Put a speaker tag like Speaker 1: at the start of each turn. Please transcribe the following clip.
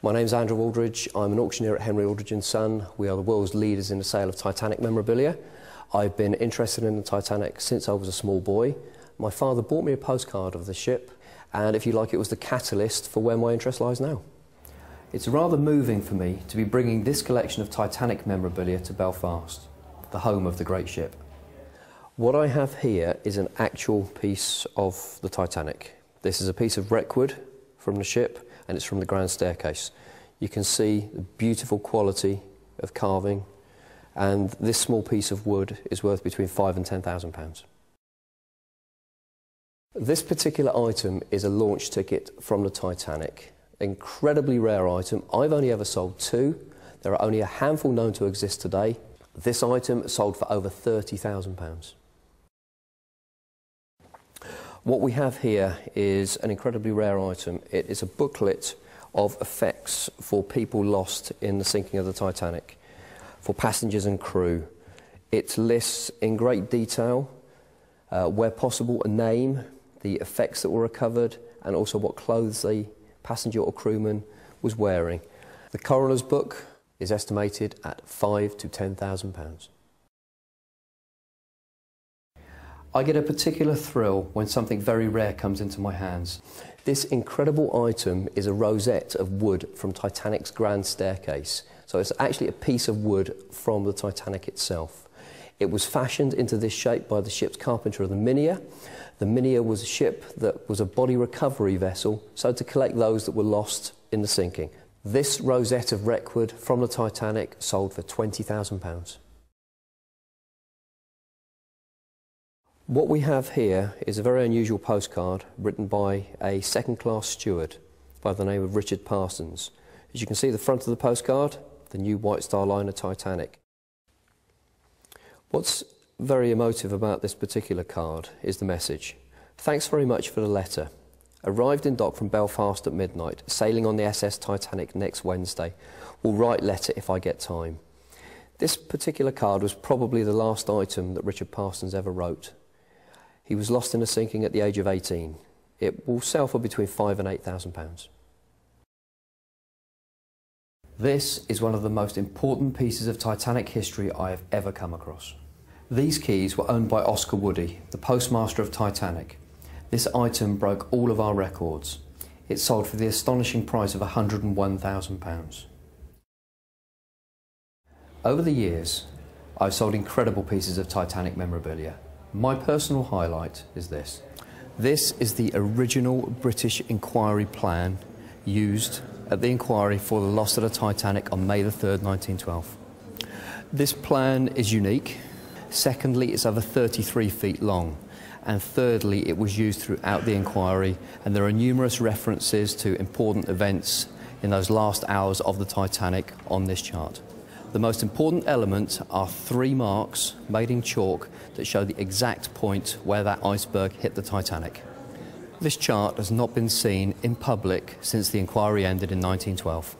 Speaker 1: My name's Andrew Aldridge. I'm an auctioneer at Henry Aldridge & Son. We are the world's leaders in the sale of Titanic memorabilia. I've been interested in the Titanic since I was a small boy. My father bought me a postcard of the ship, and if you like, it was the catalyst for where my interest lies now. It's rather moving for me to be bringing this collection of Titanic memorabilia to Belfast, the home of the great ship. What I have here is an actual piece of the Titanic. This is a piece of wreckwood from the ship, and it's from the grand staircase. You can see the beautiful quality of carving, and this small piece of wood is worth between £5,000 and £10,000. This particular item is a launch ticket from the Titanic. Incredibly rare item. I've only ever sold two. There are only a handful known to exist today. This item sold for over £30,000. What we have here is an incredibly rare item. It is a booklet of effects for people lost in the sinking of the Titanic, for passengers and crew. It lists in great detail, where possible, a name, the effects that were recovered, and also what clothes the passenger or crewman was wearing. The coroner's book is estimated at £5,000 to £10,000. I get a particular thrill when something very rare comes into my hands. This incredible item is a rosette of wood from Titanic's grand staircase. So it's actually a piece of wood from the Titanic itself. It was fashioned into this shape by the ship's carpenter of the Minia. The Minia was a ship that was a body recovery vessel, so to collect those that were lost in the sinking. This rosette of wreckwood from the Titanic sold for £20,000. What we have here is a very unusual postcard written by a second-class steward by the name of Richard Parsons. As you can see, the front of the postcard, the new White Star Liner Titanic. What's very emotive about this particular card is the message. Thanks very much for the letter. Arrived in dock from Belfast at midnight, sailing on the SS Titanic next Wednesday. Will write letter if I get time. This particular card was probably the last item that Richard Parsons ever wrote. He was lost in a sinking at the age of 18. It will sell for between £5,000 and £8,000. This is one of the most important pieces of Titanic history I have ever come across. These keys were owned by Oscar Woody, the postmaster of Titanic. This item broke all of our records. It sold for the astonishing price of £101,000. Over the years, I've sold incredible pieces of Titanic memorabilia. My personal highlight is this. This is the original British inquiry plan used at the inquiry for the loss of the Titanic on May the 3rd, 1912. This plan is unique. Secondly, it's over 33 feet long. And thirdly, it was used throughout the inquiry, and there are numerous references to important events in those last hours of the Titanic on this chart. The most important element are three marks made in chalk that show the exact point where that iceberg hit the Titanic. This chart has not been seen in public since the inquiry ended in 1912.